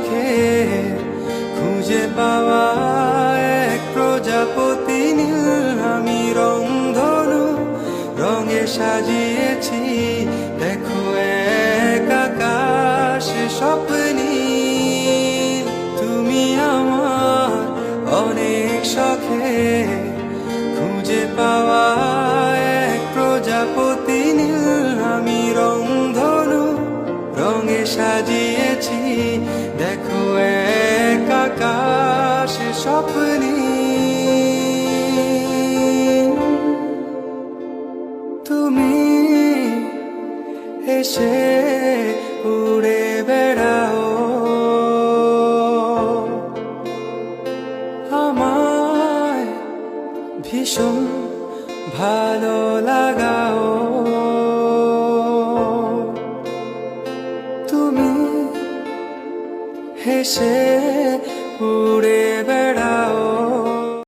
শখে খুঁজে পাওয়া এক প্রজাপতি নীল আমি রংধনু রঙে সাজিয়েছি দেখো এক আকাশ স্বপ্নী তুমি আমার অনেক শখে খুঁজে পাওয়া এক প্রজাপতি নীল আমি রংধনু রঙে সাজিয়েছি দেখো এক আকাশ স্বপ্নী তুমি এসে উড়ে বেড়াও আমায় ভীষণ ভালো লাগাও তুমি হেসে উড়ে